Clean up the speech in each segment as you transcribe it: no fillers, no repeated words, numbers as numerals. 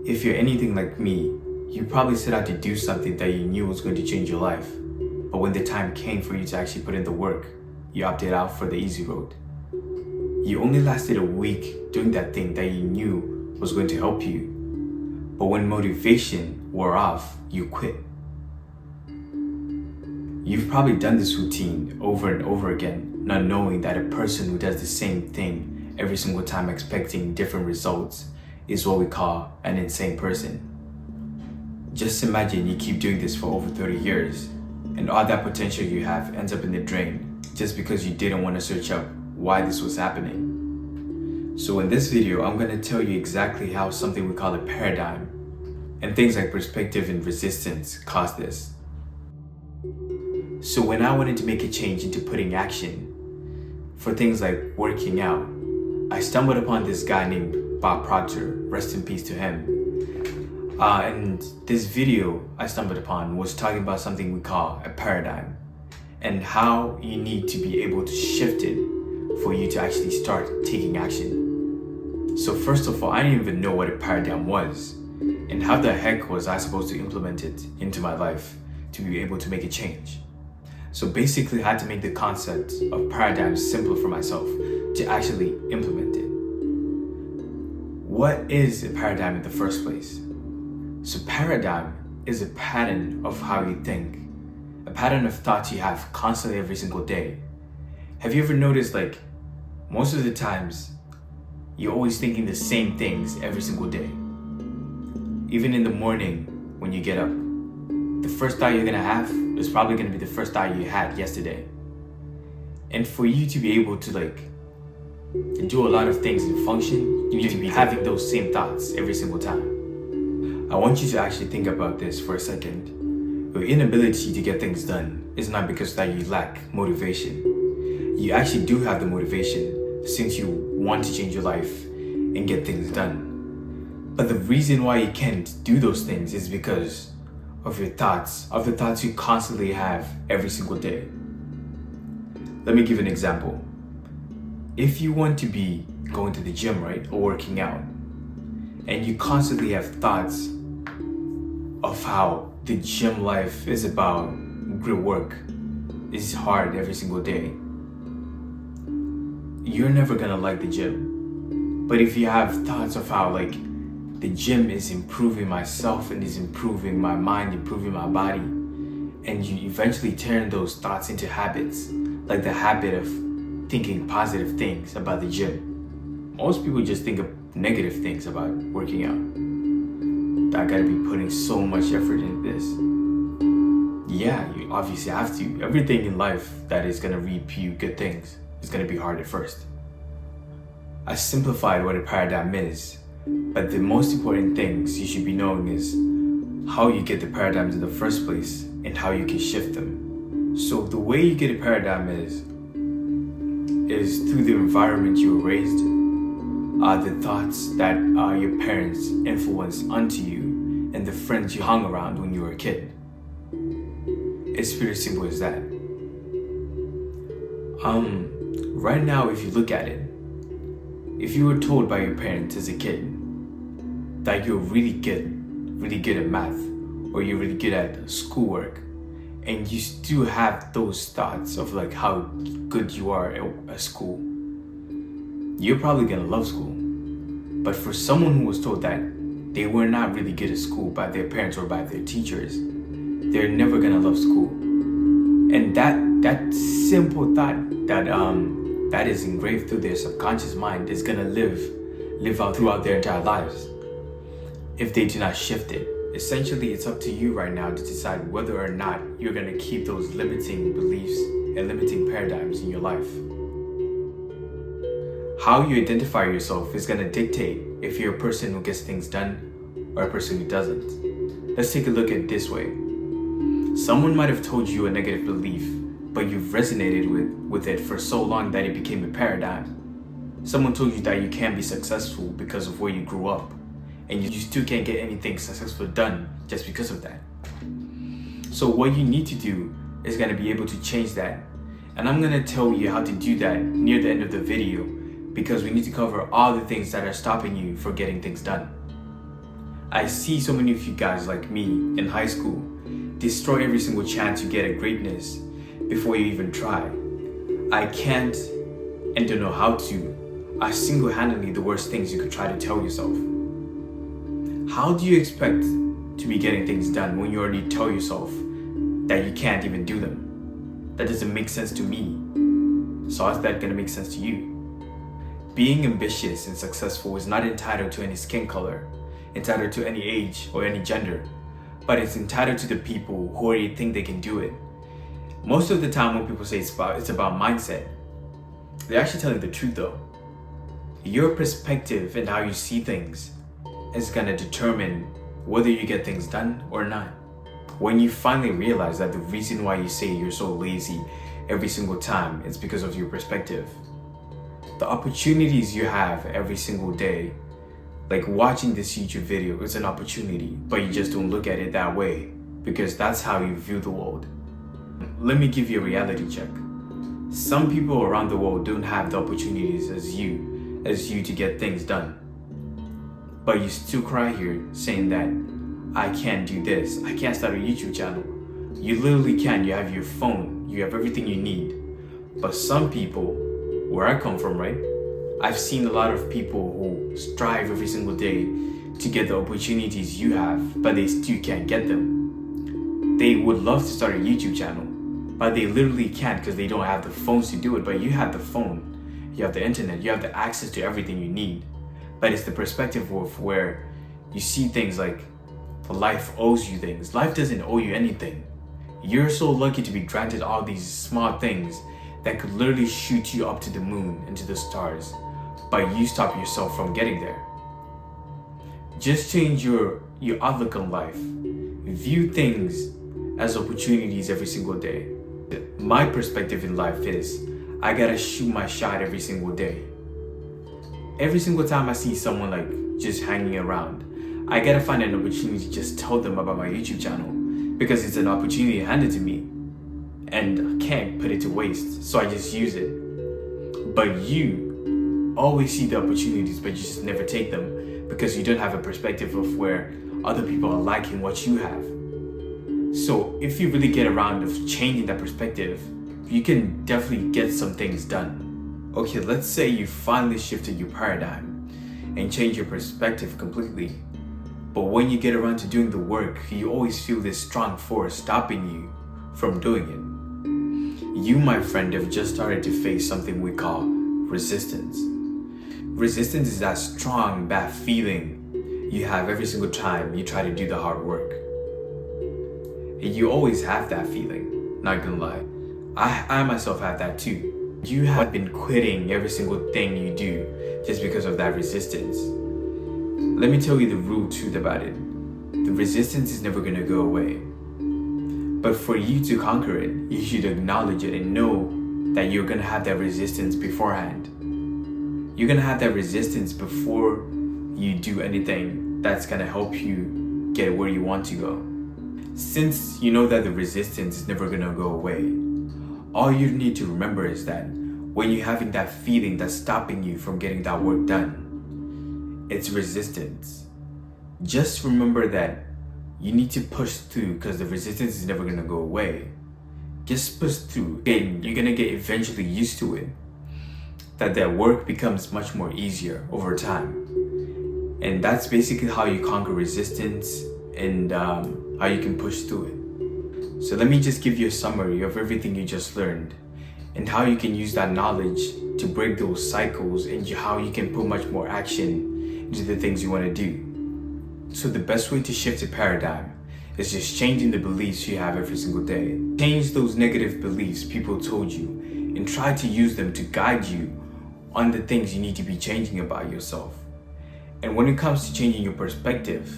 If you're anything like me, you probably set out to do something that you knew was going to change your life. But when the time came for you to actually put in the work, you opted out for the easy road. You only lasted a week doing that thing that you knew was going to help you. But when motivation wore off, you quit. You've probably done this routine over and over again, not knowing that a person who does the same thing every single time expecting different results is what we call an insane person. Just imagine you keep doing this for over 30 years and all that potential you have ends up in the drain just because you didn't want to search up why this was happening. So in this video, I'm going to tell you exactly how something we call a paradigm and things like perspective and resistance cause this. So when I wanted to make a change into putting action for things like working out, I stumbled upon this guy named Bob Proctor, rest in peace to him. And this video I stumbled upon was talking about something we call a paradigm and how you need to be able to shift it for you to actually start taking action. So first of all, I didn't even know what a paradigm was and how the heck was I supposed to implement it into my life to be able to make a change. So basically I had to make the concept of paradigms simpler for myself to actually implement it. What is a paradigm in the first place? So paradigm is a pattern of how you think, a pattern of thoughts you have constantly every single day. Have you ever noticed most of the times you're always thinking the same things every single day? Even in the morning when you get up, the first thought you're gonna have is probably gonna be the first thought you had yesterday. And for you to be able to do a lot of things and function, you need to be having those same thoughts every single time. I want you to actually think about this for a second. Your inability to get things done is not because that you lack motivation. You actually do have the motivation since you want to change your life and get things done. But the reason why you can't do those things is because of your thoughts, of the thoughts you constantly have every single day. Let me give an example. If you want to be going to the gym, right, or working out, and you constantly have thoughts of how the gym life is about grit work, it's hard every single day, you're never gonna like the gym. But if you have thoughts of how the gym is improving myself and is improving my mind, improving my body, and you eventually turn those thoughts into habits, like the habit of thinking positive things about the gym. Most people just think of negative things about working out. I gotta be putting so much effort into this. Yeah, you obviously have to. Everything in life that is gonna reap you good things is gonna be hard at first. I simplified what a paradigm is, but the most important things you should be knowing is how you get the paradigms in the first place and how you can shift them. So the way you get a paradigm is through the environment you were raised, the thoughts that your parents influenced onto you, and the friends you hung around when you were a kid. It's pretty simple as that. Right now, if you look at it, if you were told by your parents as a kid that you're really good at math, or you're really good at schoolwork, and you still have those thoughts of how good you are at school, you're probably gonna love school. But for someone who was told that they were not really good at school by their parents or by their teachers, they're never gonna love school. And that simple thought that is engraved through their subconscious mind is gonna live out throughout their entire lives if they do not shift it. Essentially, it's up to you right now to decide whether or not you're gonna keep those limiting beliefs and limiting paradigms in your life. How you identify yourself is gonna dictate if you're a person who gets things done or a person who doesn't. Let's take a look at it this way. Someone might have told you a negative belief, but you've resonated with it for so long that it became a paradigm. Someone told you that you can't be successful because of where you grew up, and you still can't get anything successful done just because of that. So what you need to do is gonna be able to change that. And I'm gonna tell you how to do that near the end of the video, because we need to cover all the things that are stopping you from getting things done. I see so many of you guys like me in high school destroy every single chance you get at greatness before you even try. I can't and don't know how to are single-handedly the worst things you could try to tell yourself. How do you expect to be getting things done when you already tell yourself that you can't even do them? That doesn't make sense to me. So how's that gonna make sense to you? Being ambitious and successful is not entitled to any skin color, entitled to any age or any gender, but it's entitled to the people who already think they can do it. Most of the time when people say it's about mindset, they're actually telling the truth though. Your perspective and how you see things is gonna determine whether you get things done or not. When you finally realize that the reason why you say you're so lazy every single time is because of your perspective. The opportunities you have every single day, like watching this YouTube video, is an opportunity, but you just don't look at it that way because that's how you view the world. Let me give you a reality check. Some people around the world don't have the opportunities as you to get things done. But you still cry here saying that I can't do this, I can't start a YouTube channel. You literally can, you have your phone, you have everything you need. But some people, where I come from, right? I've seen a lot of people who strive every single day to get the opportunities you have, but they still can't get them. They would love to start a YouTube channel, but they literally can't because they don't have the phones to do it. But you have the phone, you have the internet, you have the access to everything you need. But it's the perspective of where you see things like life owes you things. Life doesn't owe you anything. You're so lucky to be granted all these small things that could literally shoot you up to the moon and to the stars, but you stop yourself from getting there. Just change your outlook on life. View things as opportunities every single day. My perspective in life is I gotta shoot my shot every single day. Every single time I see someone like just hanging around, I gotta find an opportunity to just tell them about my YouTube channel because it's an opportunity handed to me and I can't put it to waste, so I just use it. But you always see the opportunities, but you just never take them because you don't have a perspective of where other people are liking what you have. So if you really get around of changing that perspective, you can definitely get some things done. Okay, let's say you finally shifted your paradigm and changed your perspective completely. But when you get around to doing the work, you always feel this strong force stopping you from doing it. You, my friend, have just started to face something we call resistance. Resistance is that strong, bad feeling you have every single time you try to do the hard work. And you always have that feeling, not gonna lie. I myself have that too. You have been quitting every single thing you do just because of that resistance. Let me tell you the real truth about it. The resistance is never gonna go away. But for you to conquer it, you should acknowledge it and know that you're gonna have that resistance beforehand. You're gonna have that resistance before you do anything that's gonna help you get where you want to go. Since you know that the resistance is never gonna go away, all you need to remember is that when you're having that feeling that's stopping you from getting that work done, it's resistance. Just remember that you need to push through because the resistance is never gonna go away. Just push through and you're gonna get eventually used to it. That work becomes much more easier over time. And that's basically how you conquer resistance and how you can push through it. So let me just give you a summary of everything you just learned and how you can use that knowledge to break those cycles and how you can put much more action into the things you want to do. So the best way to shift a paradigm is just changing the beliefs you have every single day. Change those negative beliefs people told you and try to use them to guide you on the things you need to be changing about yourself. And when it comes to changing your perspective,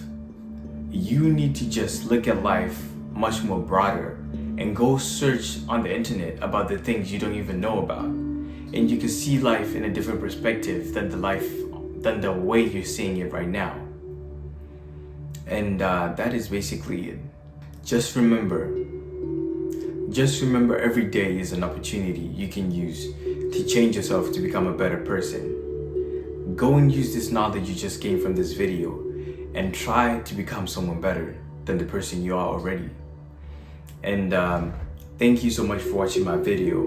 you need to just look at life much more broader and go search on the internet about the things you don't even know about. And you can see life in a different perspective than the way you're seeing it right now. And that is basically it. Just remember every day is an opportunity you can use to change yourself to become a better person. Go and use this knowledge you just gained from this video and try to become someone better than the person you are already. And thank you so much for watching my video.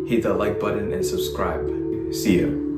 Hit the like button and subscribe. See ya.